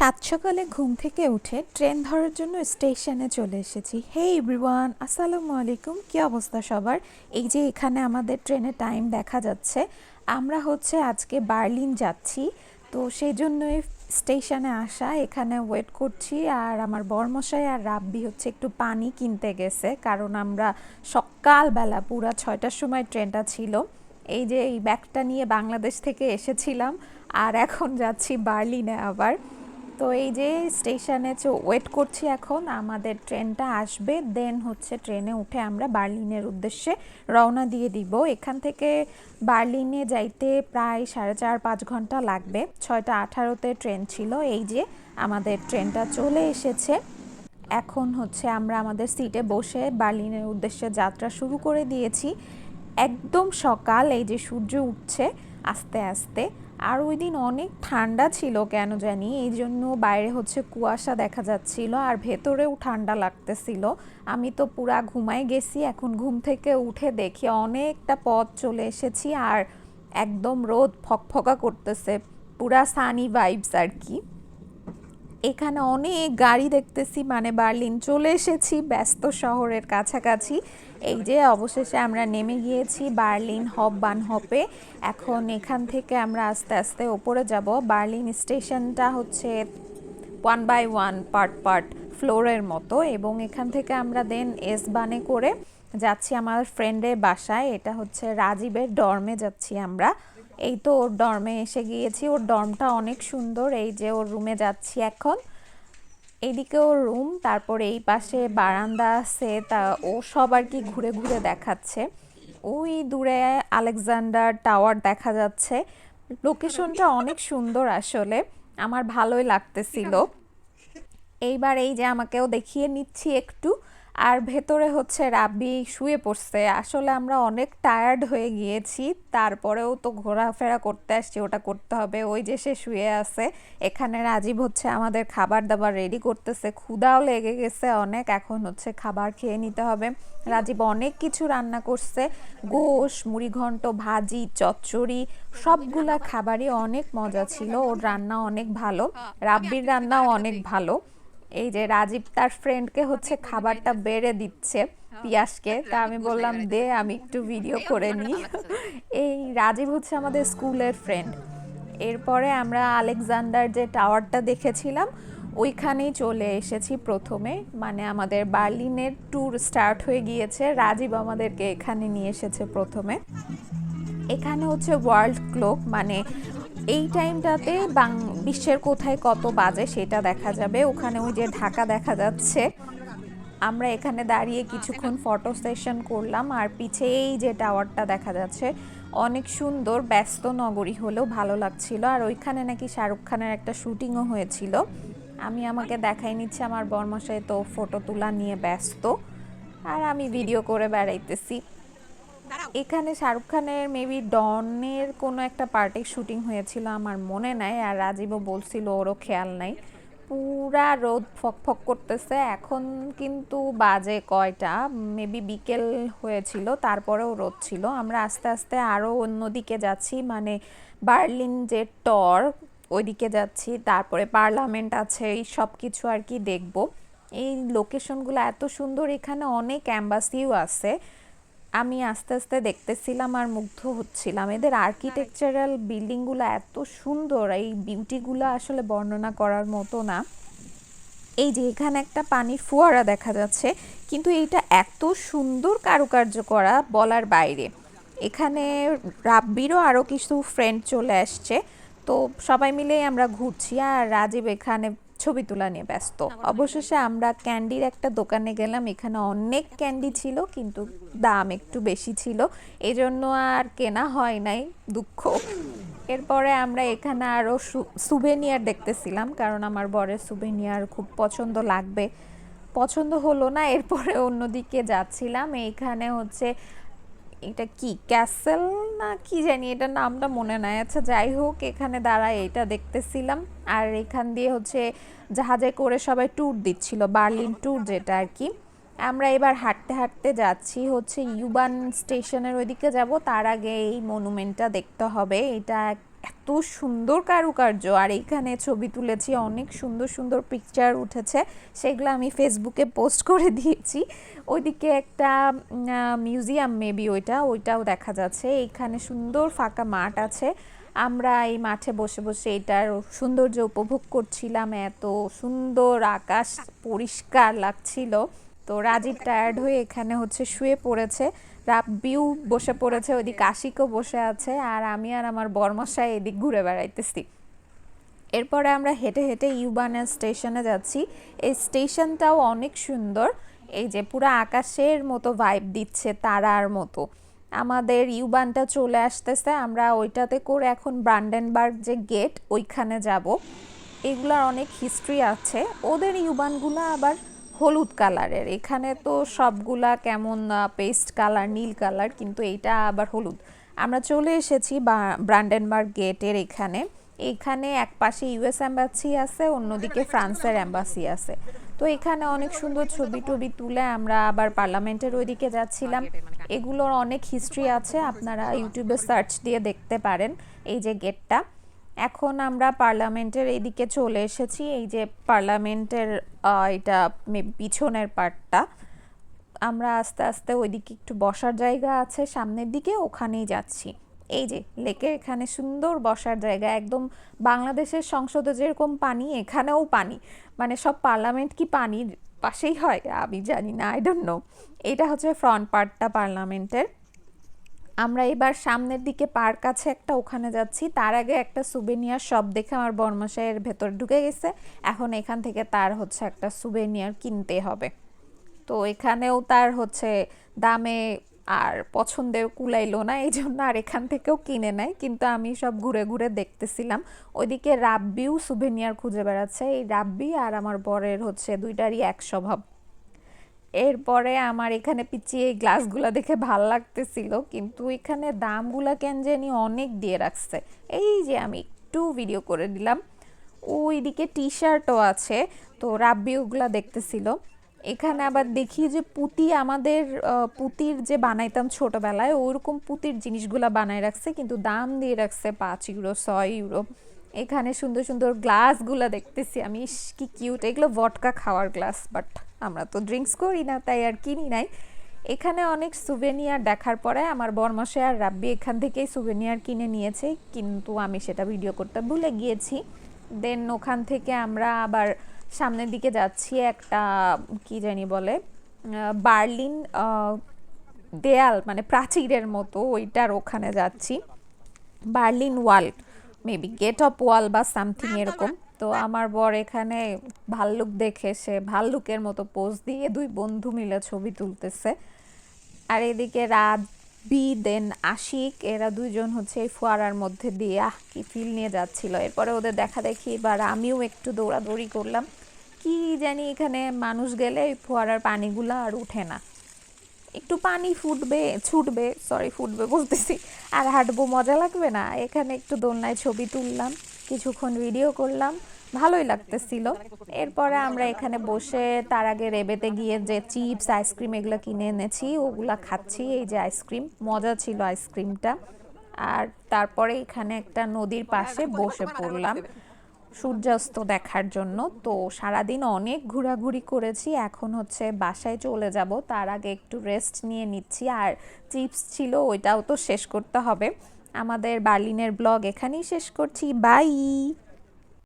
সাত সকালে ঘুম থেকে উঠে ট্রেন ধরার জন্য স্টেশনে চলে এসেছি। হে এভরিওয়ান, আসসালামু আলাইকুম। কী অবস্থা সবার? এই যে এখানে আমাদের ট্রেনের টাইম দেখা যাচ্ছে। আমরা আজকে বার্লিন যাচ্ছি, তো সেই জন্যই স্টেশনে আসা, এখানে ওয়েট করছি। আর আমার বরমশাই আর রাব্বি একটু পানি কিনতে গেছে, কারণ আমরা সকালবেলা পুরা 6টার সময় ট্রেনটা ছিল। এই যে এই ব্যাগটা নিয়ে বাংলাদেশ থেকে এসেছিলাম, আর এখন যাচ্ছি বার্লিনে আবার। তো এই যে স্টেশনে ওয়েট করছি, এখন আমাদের ট্রেনটা আসবে, দেন ট্রেনে উঠে আমরা বার্লিনের উদ্দেশ্যে রওনা দিয়ে দিব। এখান থেকে বার্লিনে যাইতে প্রায় 4.5 ঘন্টা লাগবে। 6টা 18-তে ট্রেন ছিল। এই যে আমাদের ট্রেনটা চলে এসেছে। এখন আমরা আমাদের সিটে বসে বার্লিনের উদ্দেশ্যে যাত্রা শুরু করে দিয়েছি। একদম সকাল, এই যে সূর্য উঠছে আস্তে আস্তে। আর ওই দিন অনেক ঠান্ডা ছিল কেন জানি, এই জন্য বাইরে কুয়াশা দেখা যাচ্ছিল, আর ভেতরেও ঠান্ডা লাগতেছিল। আমি তো পুরা ঘুমাই গেছি। এখন ঘুম থেকে উঠে দেখি অনেকটা পথ চলে এসেছি, আর একদম রোদ ফকফকা করতেছে, পুরা সানি ভাইবস আর কি। এখানে অনেক গাড়ি দেখতেছি, মানে বার্লিন চলে এসেছি, ব্যস্ত শহরের কাছাকাছি। এই যে অবশেষে আমরা নেমে গিয়েছি বার্লিন বানহফে। এখন এখান থেকে আমরা আস্তে আস্তে ওপরে যাব। বার্লিন স্টেশনটা 1 by 1 পার্ট পার্ট ফ্লোরের মতো, এবং এখান থেকে আমরা দেন এস বানে করে যাচ্ছি আমার ফ্রেন্ডের বাসায়। এটা রাজীবের ডর্মে যাচ্ছি আমরা। এই তো ওর ডর্মে এসে গিয়েছি। ওর ডর্মটা অনেক সুন্দর। এই যে ওর রুমে যাচ্ছি এখন। এইদিকে ওর রুম, তারপরে এই পাশে বারান্দা আছে, তা ও সব আর কি ঘুরে ঘুরে দেখাচ্ছে। ওই দূরে আলেকজান্ডার টাওয়ার দেখা যাচ্ছে। লোকেশনটা অনেক সুন্দর, আসলে আমার ভালোই লাগতেছিল। এইবার এই যে আমাকেও দেখিয়ে নিচ্ছি একটু। আর ভেতরে রাব্বি শুয়ে পড়ছে। আসলে আমরা অনেক টায়ার্ড হয়ে গিয়েছি, তারপরেও তো ঘোরাফেরা করতে আসছি, ওটা করতে হবে। ওই যে সে শুয়ে আছে। এখানে রাজীব আমাদের খাবার দাবার রেডি করতেছে। ক্ষুধাও লেগে গেছে অনেক, এখন খাবার খেয়ে নিতে হবে। রাজীব অনেক কিছু রান্না করছে, গোশ, মুড়িঘণ্ট, ভাজি, চচ্চড়ি, সবগুলা খাবারই অনেক মজা ছিল। ওর রান্না অনেক ভালো, রাব্বির রান্নাও অনেক ভালো। এই যে রাজীব তার ফ্রেন্ডকে খাবারটা বেড়ে দিচ্ছে, পিয়াসকে। তা আমি বললাম দে, আমি একটু ভিডিও করে নিই। এই রাজীব আমাদের স্কুলের ফ্রেন্ড। এরপরে আমরা আলেকজান্ডার যে টাওয়ারটা দেখেছিলাম ওইখানেই চলে এসেছি প্রথমে, মানে আমাদের বার্লিনের ট্যুর স্টার্ট হয়ে গিয়েছে। রাজীব আমাদেরকে এখানে নিয়ে এসেছে প্রথমে। এখানে ওয়ার্ল্ড ক্লক, মানে এই টাইমটাতে বিশ্বের কোথায় কত বাজে সেটা দেখা যাবে। ওখানে ওই যে ঢাকা দেখা যাচ্ছে। আমরা এখানে দাঁড়িয়ে কিছুক্ষণ ফটো সেশন করলাম, আর পিছে এই যে টাওয়ারটা দেখা যাচ্ছে অনেক সুন্দর। ব্যস্ত নগরী হলেও ভালো লাগছিল। আর ওইখানে নাকি শাহরুখ খানের একটা শুটিংও হয়েছিল। আমাকে দেখাই নিচ্ছে, আমার বরমশাই তো ফটো তোলা নিয়ে ব্যস্ত, আর আমি ভিডিও করে বেড়াইতেছি। এখানে শাহরুখ খানের মেবি ডনের কোনো একটা পার্টির শুটিং হয়েছিল, আমার মনে নাই। আর রাজীবও বলছিল ওরও খেয়াল নাই। পুরা রোদ ফকফক করতেছে। এখন কিন্তু বাজে কয়টা, মেবি বিকেল হয়েছিল, তারপরেও রোদ ছিল। আমরা আস্তে আস্তে আরও অন্যদিকে যাচ্ছি, মানে বার্লিন যে টর ওইদিকে যাচ্ছি। তারপরে পার্লামেন্ট আছে, এই সব কিছু আর কি দেখব। এই লোকেশনগুলো এত সুন্দর, এখানে অনেক অ্যাম্বাসিও আছে। আমি আস্তে আস্তে দেখতেছিলাম আর মুগ্ধ হচ্ছিলাম। এদের আর্কিটেকচারাল বিল্ডিংগুলো এত সুন্দর, এই বিউটিগুলো আসলে বর্ণনা করার মতো না। এই যে এখানে একটা পানির ফোয়ারা দেখা যাচ্ছে, কিন্তু এইটা এত সুন্দর কারুকার্য করা বলার বাইরে। এখানে রাব্বিরও আরও কিছু ফ্রেন্ড চলে আসছে, তো সবাই মিলেই আমরা ঘুরছি। আর রাজীব এখানে ছবি তোলা নিয়ে ব্যস্ত। অবশেষে আমরা ক্যান্ডির একটা দোকানে গেলাম। এখানে অনেক ক্যান্ডি ছিল, কিন্তু দাম একটু বেশি ছিল, এজন্য আর কেনা হয় নাই, দুঃখ। এরপরে আমরা এখানে আরও সুভেনিয়ার দেখতেছিলাম, কারণ আমার বরের সুভেনিয়ার খুব পছন্দ লাগবে। পছন্দ হলো না, এরপরে অন্যদিকে যাচ্ছিলাম। এইখানে এটা কি ক্যাসেল না কি জানি, এটার নামটা মনে নাই। আচ্ছা যাই হোক, এখানে দাঁড়ায় এটা দেখতেছিলাম। আর এখান দিয়ে জাহাজে করে সবাই ট্যুর দিচ্ছিল, বার্লিন ট্যুর যেটা আর কি। আমরা এবার হাঁটতে হাঁটতে যাচ্ছি ইউবান স্টেশনের ওইদিকে যাব। তার আগে এই মনুমেন্টটা দেখতে হবে। এটা এত সুন্দর কারুকার্য। আর এইখানে ছবি তুলেছি, অনেক সুন্দর সুন্দর পিকচার উঠেছে, সেগুলো আমি ফেসবুকে পোস্ট করে দিয়েছি। ওইদিকে একটা মিউজিয়াম মেবি ওইটাও দেখা যাচ্ছে। এইখানে সুন্দর ফাঁকা মাঠ আছে, আমরা এই মাঠে বসে বসে এটার সৌন্দর্য উপভোগ করছিলাম। এত সুন্দর আকাশ, পরিষ্কার লাগছিল। তো রাজীব টায়ার্ড হয়ে এখানে হচ্ছে শুয়ে পড়েছে, রাব্বিও বসে পড়েছে, ওইদিকে আশিকও বসে আছে, আর আমি আর আমার বরমশাই এদিক ঘুরে বেড়াইতেছি। এরপরে আমরা হেঁটে হেঁটে ইউবানের স্টেশনে যাচ্ছি। এই স্টেশনটাও অনেক সুন্দর, এই যে পুরো আকাশের মতো ভাইব দিচ্ছে, তারার মতো। আমাদের ইউবানটা চলে আসতেছে, আমরা ওইটাতে করে এখন ব্রান্ডেনবার্গ যে গেট ওইখানে যাব। এগুলার অনেক হিস্ট্রি আছে। ওদের ইউবানগুলো আবার হলুদ কালারের, এখানে তো সবগুলা কেমন পেস্ট কালার, নীল কালার, কিন্তু এইটা আবার হলুদ। আমরা চলে এসেছি ব্রান্ডেনবার্গ গেটের এখানে। এখানে এক পাশে ইউএস এম্বাসি আছে, অন্যদিকে ফ্রান্সের এম্বাসি আছে। তো এখানে অনেক সুন্দর ছবি টবি তুলে আমরা আবার পার্লামেন্টের ওইদিকে যাচ্ছিলাম। এগুলোর অনেক হিস্ট্রি আছে, আপনারা ইউটিউবে সার্চ দিয়ে দেখতে পারেন। এই যে গেটটা, এখন আমরা পার্লামেন্টের এইদিকে চলে এসেছি। এই যে পার্লামেন্টের এটা পিছনের পার্টটা, আমরা আস্তে আস্তে ওইদিকে একটু বসার জায়গা আছে সামনের দিকে, ওখানেই যাচ্ছি। এই যে লেকের এখানে সুন্দর বসার জায়গা, একদম বাংলাদেশের সংসদে যেরকম পানি, এখানেও পানি। মানে সব পার্লামেন্ট কি পানির পাশেই হয়, আমি জানি না, আই ডোন্ট নো। এটা হচ্ছে ফ্রন্ট পার্টটা পার্লামেন্টের। আমরা এবার সামনের দিকে পার্ক আছে একটা, ওখানে যাচ্ছি। তার আগে একটা সুভেনিয়ার শপ দেখে আমার বরমশাইয়ের ভেতর ঢুকে গেছে, এখন এখান থেকে তার হচ্ছে একটা সুভেনিয়ার কিনতে হবে। তো এখানেও তার হচ্ছে দামে আর পছন্দের কুলাইলো না, এই জন্য আর এখান থেকেও কিনে নেয়। কিন্তু আমি সব ঘুরে ঘুরে দেখতেছিলাম। ওইদিকে রাব্বিও সুভেনিয়ার খুঁজে বেড়াচ্ছে। এই রাব্বি আর আমার বরের হচ্ছে দুইটারই এক স্বভাব। এরপরে আমার এখানে পিছিয়ে এই গ্লাসগুলো দেখে ভাল লাগতেছিল, কিন্তু এখানে দামগুলা কেন জানি অনেক দিয়ে রাখছে। এই যে আমি একটু ভিডিও করে দিলাম। ওইদিকে টি শার্টও আছে, তো রাব্বি ওগুলা দেখতেছিল। এখানে আবার দেখি যে পুঁতি, আমাদের পুঁতির যে বানাইতাম ছোটবেলায়, ওরকম পুঁতির জিনিসগুলা বানায় রাখছে, কিন্তু দাম দিয়ে রাখছে 5 ইউরো, 6 ইউরো। এখানে সুন্দর সুন্দর গ্লাসগুলো দেখতেছি আমি, ইস কি কিউট। এগুলো ভডকা খাওয়ার গ্লাস, বাট আমরা তো ড্রিঙ্কস করি না, তাই আর কিনি নাই। এখানে অনেক সুভেনিয়ার দেখার পরে আমার বরমশাই আর রাব্বি এখান থেকেই সুভেনিয়ার কিনে নিয়েছে, কিন্তু আমি সেটা ভিডিও করতে ভুলে গিয়েছি। দেন ওখান থেকে আমরা আবার সামনের দিকে যাচ্ছি, একটা কি জানি বলে বার্লিন দেয়াল, মানে প্রাচীরের মতো, ওইটার ওখানে যাচ্ছি। Berlin wall, maybe gate of wall বা সামথিং এরকম। তো আমার বর এখানে ভাল্লুক দেখে সে ভাল্লুকের মতো পোজ দিয়ে দুই বন্ধু মিলে ছবি তুলতেছে। আর এদিকে রাব্বি দেন আশিক, এরা দুইজন হচ্ছে এই ফোয়ারার মধ্যে দিয়ে কি ফিল নিয়ে যাচ্ছিল। এরপরে ওদের দেখা দেখি এবার আমিও একটু দৌড়াদৌড়ি করলাম। কি জানি এখানে মানুষ গেলে এই ফোয়ারার পানিগুলো আর উঠে না, একটু পানি ফুটবে বলতেছি, আর হাঁটবো, মজা লাগবে না? এখানে একটু দোলনায় ছবি তুললাম, কিছুক্ষণ ভিডিও করলাম, ভালোই লাগতেছিল। এরপরে আমরা এখানে বসে তার আগে রেবেতে গিয়ে যে চিপস আইসক্রিম এগুলো কিনে এনেছি ওগুলা খাচ্ছি। এই যে আইসক্রিম, মজা ছিল আইসক্রিমটা। আর তারপরে এখানে একটা নদীর পাশে বসে পড়লাম সূর্যাস্ত দেখার জন্য। তো সারাদিন অনেক ঘোরাঘুরি করেছি, এখন হচ্ছে বাসায় চলে যাব, তার আগে একটু রেস্ট নিয়ে নিচ্ছি। আর চিপস ছিল, ওইটাও তো শেষ করতে হবে। আমাদের বার্লিনের ব্লগ এখানেই শেষ করছি, বাই।